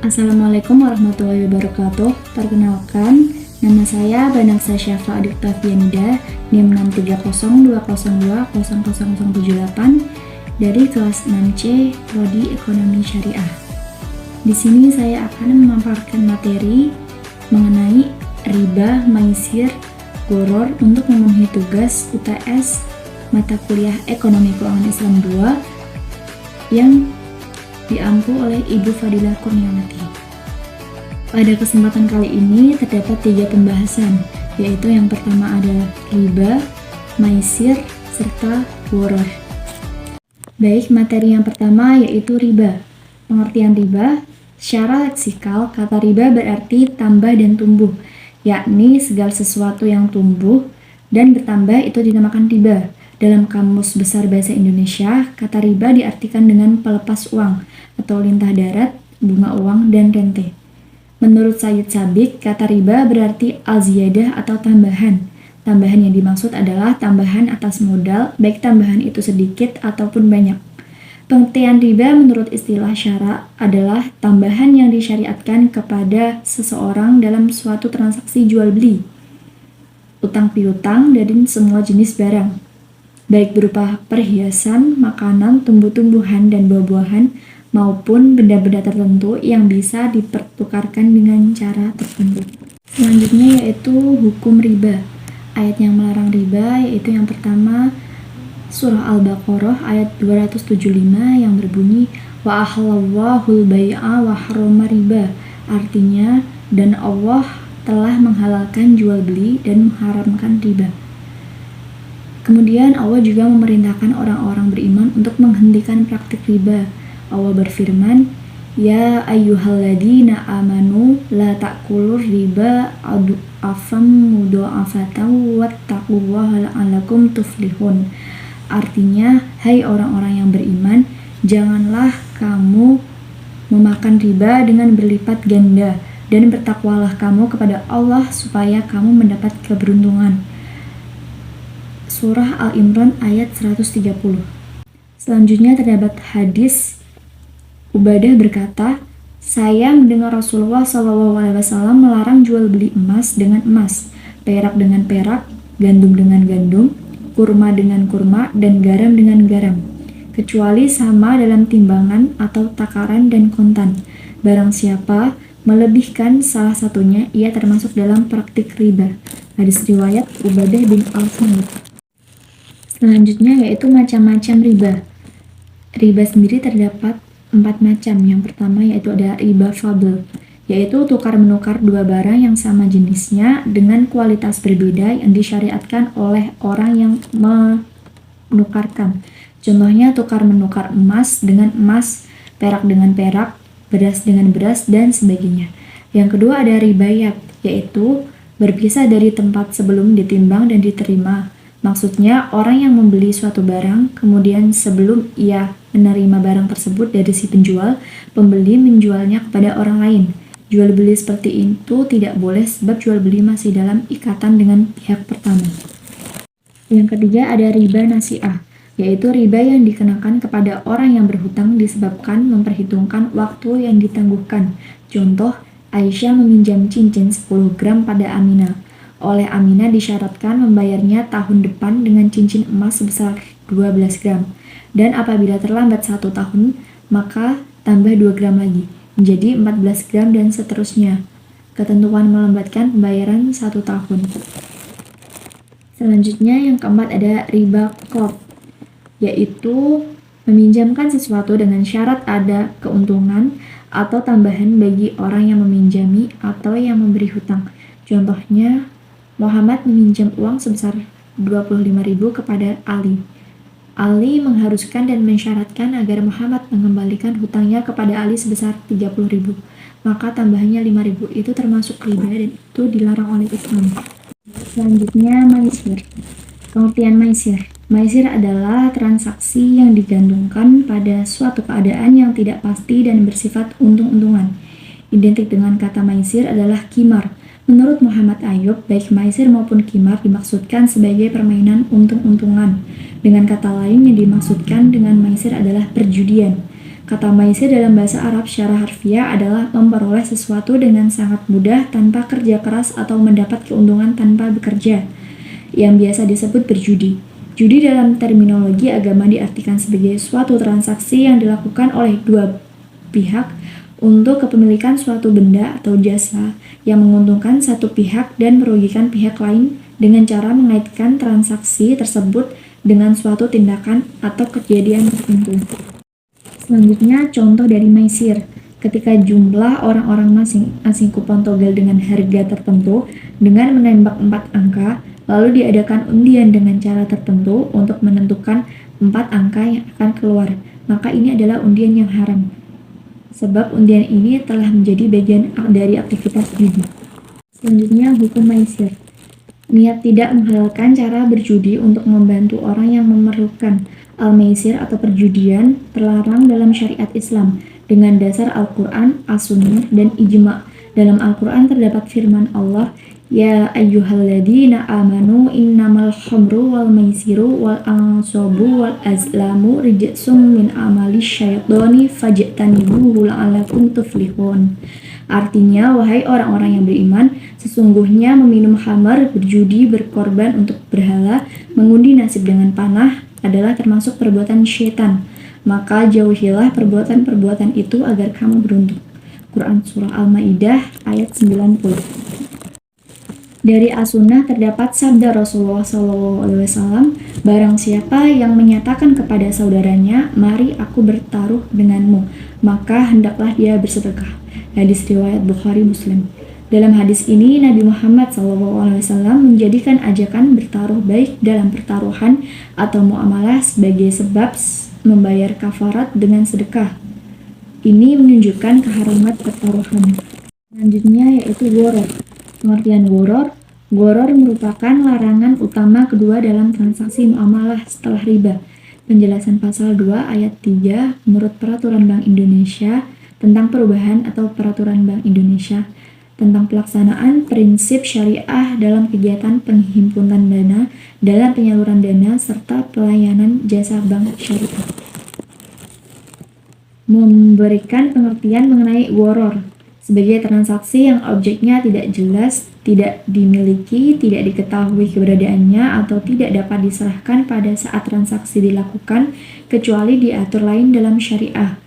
Assalamualaikum warahmatullahi wabarakatuh. Perkenalkan, nama saya Banaksa Syafa Adiktafianida, NIM 63020020078 dari kelas 6C Prodi Ekonomi Syariah. Di sini saya akan memaparkan materi mengenai riba, maisir, gharar untuk memenuhi tugas UTS mata kuliah Ekonomi Keuangan Islam 2 yang diampu oleh Ibu Fadilah Kurniawati. Pada kesempatan kali ini terdapat 3 pembahasan, yaitu yang pertama adalah riba, maisir, serta gharar. Baik, materi yang pertama yaitu riba. Pengertian riba, secara leksikal, kata riba berarti tambah dan tumbuh, yakni segala sesuatu yang tumbuh dan bertambah itu dinamakan riba. Dalam Kamus Besar Bahasa Indonesia, kata riba diartikan dengan pelepas uang atau lintah darat, bunga uang, dan rente. Menurut Sayyid Sabiq, kata riba berarti al-ziyadah atau tambahan. Tambahan yang dimaksud adalah tambahan atas modal, baik tambahan itu sedikit ataupun banyak. Pengertian riba menurut istilah syara adalah tambahan yang disyariatkan kepada seseorang dalam suatu transaksi jual beli, utang piutang, dan semua jenis barang, baik berupa perhiasan, makanan, tumbuh-tumbuhan, dan buah-buahan, maupun benda-benda tertentu yang bisa dipertukarkan dengan cara tertentu. Selanjutnya yaitu hukum riba. Ayat yang melarang riba yaitu yang pertama Surah Al-Baqarah ayat 275 yang berbunyi wa ahallallahul bai'a wa harrama riba. Artinya, dan Allah telah menghalalkan jual beli dan mengharamkan riba. Kemudian Allah juga memerintahkan orang-orang beriman untuk menghentikan praktik riba. Allah berfirman, ya ayyuhalladzina amanu la ta'kulur riba ad'afam mudha'afatan wattaqullaha la'allakum tuflihun. Artinya, hai orang-orang yang beriman, janganlah kamu memakan riba dengan berlipat ganda, dan bertakwalah kamu kepada Allah supaya kamu mendapat keberuntungan. Surah Al-Imran ayat 130. Selanjutnya terdapat hadis Ubadah berkata, saya mendengar Rasulullah SAW melarang jual beli emas dengan emas, perak dengan perak, gandum dengan gandum, kurma dengan kurma, dan garam dengan garam, kecuali sama dalam timbangan atau takaran dan kontan. Barang siapa melebihkan salah satunya, ia termasuk dalam praktik riba. Hadis riwayat Ubadah bin Al-Samit. Selanjutnya yaitu macam-macam riba. Riba sendiri terdapat 4 macam. Yang pertama yaitu ada riba fadl, yaitu tukar-menukar dua barang yang sama jenisnya dengan kualitas berbeda yang disyariatkan oleh orang yang menukarkan. Contohnya tukar-menukar emas dengan emas, perak dengan perak, beras dengan beras, dan sebagainya. Yang kedua ada ribayat, yaitu berpisah dari tempat sebelum ditimbang dan diterima. Maksudnya, orang yang membeli suatu barang, kemudian sebelum ia menerima barang tersebut dari si penjual, pembeli menjualnya kepada orang lain. Jual beli seperti itu tidak boleh sebab jual beli masih dalam ikatan dengan pihak pertama. Yang ketiga ada riba nasi'ah, yaitu riba yang dikenakan kepada orang yang berhutang disebabkan memperhitungkan waktu yang ditangguhkan. Contoh, Aisyah meminjam cincin 10 gram pada Aminah. Oleh Aminah disyaratkan membayarnya tahun depan dengan cincin emas sebesar 12 gram. Dan apabila terlambat 1 tahun, maka tambah 2 gram lagi, menjadi 14 gram dan seterusnya. Ketentuan melambatkan pembayaran 1 tahun. Selanjutnya yang keempat ada riba qard, yaitu meminjamkan sesuatu dengan syarat ada keuntungan atau tambahan bagi orang yang meminjami atau yang memberi hutang. Contohnya, Muhammad meminjam uang sebesar 25.000 kepada Ali. Ali mengharuskan dan mensyaratkan agar Muhammad mengembalikan hutangnya kepada Ali sebesar 30.000. Maka tambahannya 5.000 itu termasuk riba dan itu dilarang oleh Islam. Selanjutnya maisir. Pengertian maisir. Maisir adalah transaksi yang digantungkan pada suatu keadaan yang tidak pasti dan bersifat untung-untungan. Identik dengan kata maisir adalah qimar. Menurut Muhammad Ayub, baik maisir maupun qimar dimaksudkan sebagai permainan untung-untungan. Dengan kata lain, yang dimaksudkan dengan maisir adalah perjudian. Kata maisir dalam bahasa Arab secara harfiah adalah memperoleh sesuatu dengan sangat mudah tanpa kerja keras atau mendapat keuntungan tanpa bekerja, yang biasa disebut berjudi. Judi dalam terminologi agama diartikan sebagai suatu transaksi yang dilakukan oleh dua pihak untuk kepemilikan suatu benda atau jasa yang menguntungkan satu pihak dan merugikan pihak lain dengan cara mengaitkan transaksi tersebut dengan suatu tindakan atau kejadian tertentu. Selanjutnya, contoh dari maisir. Ketika jumlah orang-orang masing-masing kupon togel dengan harga tertentu dengan menembak 4 angka, lalu diadakan undian dengan cara tertentu untuk menentukan 4 angka yang akan keluar, maka ini adalah undian yang haram. Sebab undian ini telah menjadi bagian dari aktivitas judi. Selanjutnya, hukum maisir. Niat tidak menghalalkan cara berjudi untuk membantu orang yang memerlukan. Al-maisir atau perjudian terlarang dalam syariat Islam dengan dasar Al-Quran, As-Sunnah, dan Ijma'. Dalam Al-Quran terdapat firman Allah, Ya ayyuhalladzina amanu innamal khamru wal maisiru wal ansabu wal azlamu rijsum min amali syaitoni fajtanibuhu la'alakum tuflihun. Artinya, wahai orang-orang yang beriman, sesungguhnya meminum khamar, berjudi, berkorban untuk berhala, mengundi nasib dengan panah adalah termasuk perbuatan syaitan. Maka jauhilah perbuatan-perbuatan itu agar kamu beruntung. Quran Surah Al-Ma'idah ayat 90. Dari As-Sunnah terdapat sabda Rasulullah SAW, barang siapa yang menyatakan kepada saudaranya, mari aku bertaruh denganmu, maka hendaklah dia bersedekah. Hadis riwayat Bukhari Muslim. Dalam hadis ini, Nabi Muhammad SAW menjadikan ajakan bertaruh baik dalam pertaruhan atau muamalah sebagai sebab membayar kafarat dengan sedekah. Ini menunjukkan keharaman pertaruhan. Selanjutnya yaitu gharar. Pengertian gharar merupakan larangan utama kedua dalam transaksi muamalah setelah riba. Penjelasan pasal 2 ayat 3 menurut Peraturan Bank Indonesia tentang perubahan atau Peraturan Bank Indonesia tentang pelaksanaan prinsip syariah dalam kegiatan penghimpunan dana, dalam penyaluran dana, serta pelayanan jasa bank syariah. Memberikan pengertian mengenai gharar sebagai transaksi yang objeknya tidak jelas, tidak dimiliki, tidak diketahui keberadaannya, atau tidak dapat diserahkan pada saat transaksi dilakukan, kecuali diatur lain dalam syariah.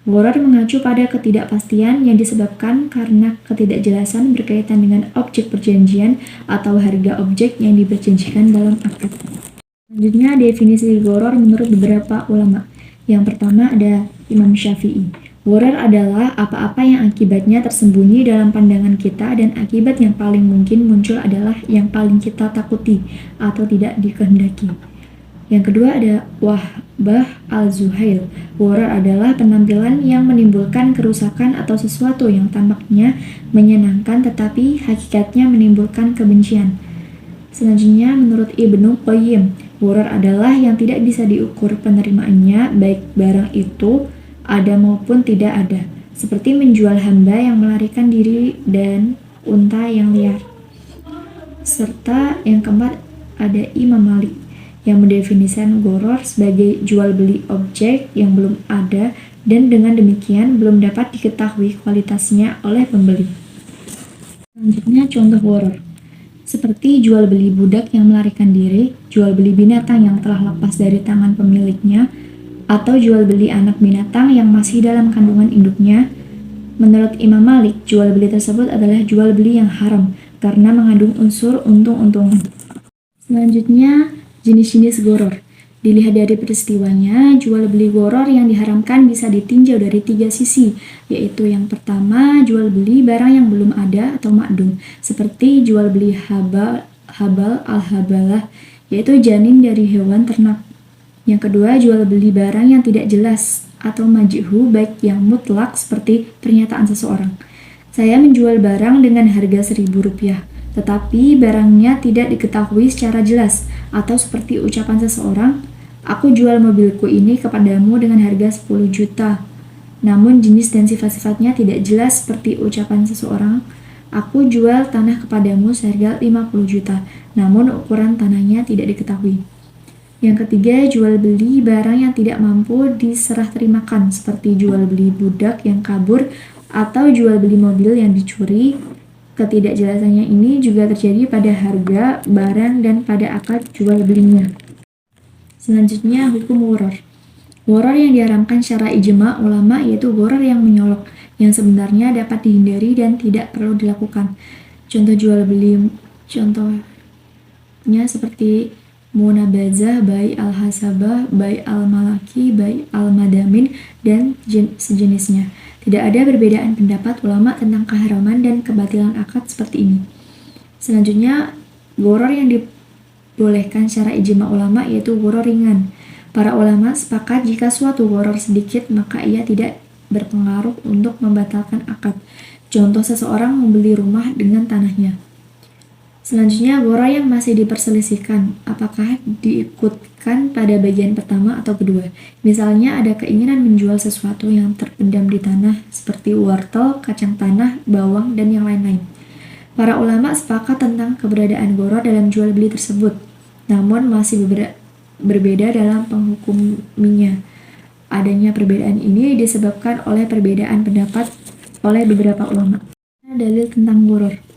Gharar mengacu pada ketidakpastian yang disebabkan karena ketidakjelasan berkaitan dengan objek perjanjian atau harga objek yang diperjanjikan dalam akad. Selanjutnya, definisi gharar menurut beberapa ulama. Yang pertama ada Imam Syafi'i. Gharar adalah apa-apa yang akibatnya tersembunyi dalam pandangan kita dan akibat yang paling mungkin muncul adalah yang paling kita takuti atau tidak dikehendaki. Yang kedua ada Wahbah al-Zuhail. Gharar adalah penampilan yang menimbulkan kerusakan atau sesuatu yang tampaknya menyenangkan tetapi hakikatnya menimbulkan kebencian. Selanjutnya menurut Ibnu Qayyim, gharar adalah yang tidak bisa diukur penerimaannya, baik barang itu ada maupun tidak ada, seperti menjual hamba yang melarikan diri dan unta yang liar. Serta yang keempat ada Imam Malik yang mendefinisikan gharar sebagai jual beli objek yang belum ada dan dengan demikian belum dapat diketahui kualitasnya oleh pembeli. Selanjutnya contoh gharar seperti jual beli budak yang melarikan diri, jual beli binatang yang telah lepas dari tangan pemiliknya, atau jual beli anak binatang yang masih dalam kandungan induknya. Menurut Imam Malik, jual beli tersebut adalah jual beli yang haram karena mengandung unsur untung-untungan. Selanjutnya, jenis-jenis gharar. Dilihat dari peristiwanya, jual beli gharar yang diharamkan bisa ditinjau dari 3 sisi, yaitu yang pertama, jual beli barang yang belum ada atau ma'dum, seperti jual beli habal al-habalah, yaitu janin dari hewan ternak. Yang kedua, jual beli barang yang tidak jelas atau majhu, baik yang mutlak seperti pernyataan seseorang. Saya menjual barang dengan harga Rp1.000, tetapi barangnya tidak diketahui secara jelas, atau seperti ucapan seseorang, aku jual mobilku ini kepadamu dengan harga 10 juta. Namun jenis dan sifat-sifatnya tidak jelas seperti ucapan seseorang, aku jual tanah kepadamu seharga 50 juta, namun ukuran tanahnya tidak diketahui. Yang ketiga, jual beli barang yang tidak mampu diserah terimakan, seperti jual beli budak yang kabur atau jual beli mobil yang dicuri. Ketidakjelasannya ini juga terjadi pada harga barang dan pada akad jual belinya. Selanjutnya, hukum gharar. Gharar yang diharamkan secara ijma ulama yaitu gharar yang menyolok, yang sebenarnya dapat dihindari dan tidak perlu dilakukan. Contoh jual beli contohnya seperti munabazah, bai al-hasabah, bai al-malaki, bai al-madamin, dan sejenisnya. Tidak ada perbedaan pendapat ulama tentang keharaman dan kebatilan akad seperti ini. Selanjutnya, gharar yang dibolehkan secara ijma ulama yaitu gharar ringan. Para ulama sepakat jika suatu gharar sedikit maka ia tidak berpengaruh untuk membatalkan akad. Contoh seseorang membeli rumah dengan tanahnya. Selanjutnya, gharar yang masih diperselisihkan, apakah diikutkan pada bagian pertama atau kedua. Misalnya ada keinginan menjual sesuatu yang terpendam di tanah, seperti wortel, kacang tanah, bawang, dan yang lain-lain. Para ulama sepakat tentang keberadaan gharar dalam jual beli tersebut, namun masih berbeda dalam penghukuminya. Adanya perbedaan ini disebabkan oleh perbedaan pendapat oleh beberapa ulama. Dalil tentang gharar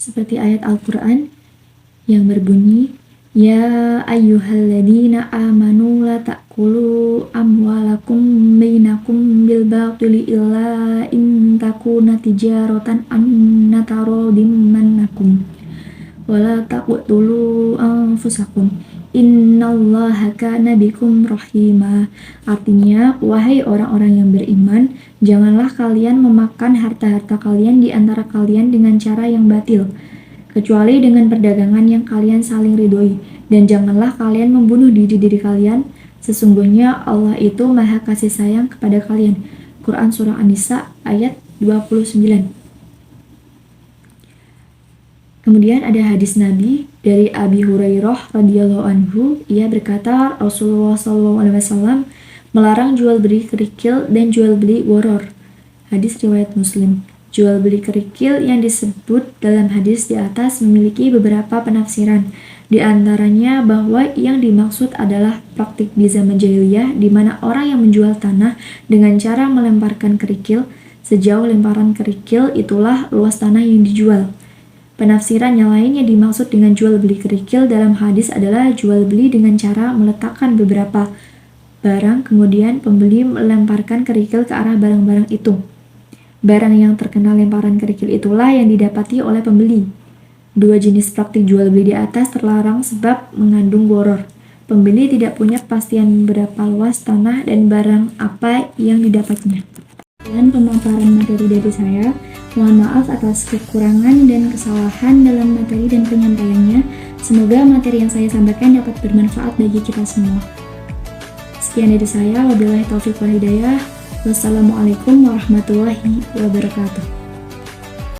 seperti ayat Al-Quran yang berbunyi, Ya ayyuhalladzina amanu la ta'kulu amwalakum bainakum bil batili illa in takuna tijaratan an nataradin mannakum wala taqtulu anfusakum innallaha kana bikum rahima. Artinya, wahai orang-orang yang beriman, janganlah kalian memakan harta-harta kalian di antara kalian dengan cara yang batil, kecuali dengan perdagangan yang kalian saling ridhoi, dan janganlah kalian membunuh diri kalian. Sesungguhnya Allah itu Maha Kasih Sayang kepada kalian. Quran Surah An-Nisa ayat 29. Kemudian ada hadis Nabi dari Abi Hurairah radhiyallahu anhu. Ia berkata, Rasulullah SAW melarang jual beli kerikil dan jual beli gharar. Hadis riwayat Muslim. Jual beli kerikil yang disebut dalam hadis di atas memiliki beberapa penafsiran. Di antaranya bahwa yang dimaksud adalah praktik di zaman jahiliyah di mana orang yang menjual tanah dengan cara melemparkan kerikil. Sejauh lemparan kerikil itulah luas tanah yang dijual. Penafsiran yang lain yang dimaksud dengan jual beli kerikil dalam hadis adalah jual beli dengan cara meletakkan beberapa barang, kemudian pembeli melemparkan kerikil ke arah barang-barang itu. Barang yang terkena lemparan kerikil itulah yang didapati oleh pembeli. Dua jenis praktik jual beli di atas terlarang sebab mengandung gharar. Pembeli tidak punya kepastian berapa luas tanah dan barang apa yang didapatnya. Dan pemaparan materi dari saya. Mohon maaf atas kekurangan dan kesalahan dalam materi dan penyampaiannya. Semoga materi yang saya sampaikan dapat bermanfaat bagi kita semua. Sekian dari saya. Wabillahi taufiq wal hidayah. Wassalamualaikum warahmatullahi wabarakatuh.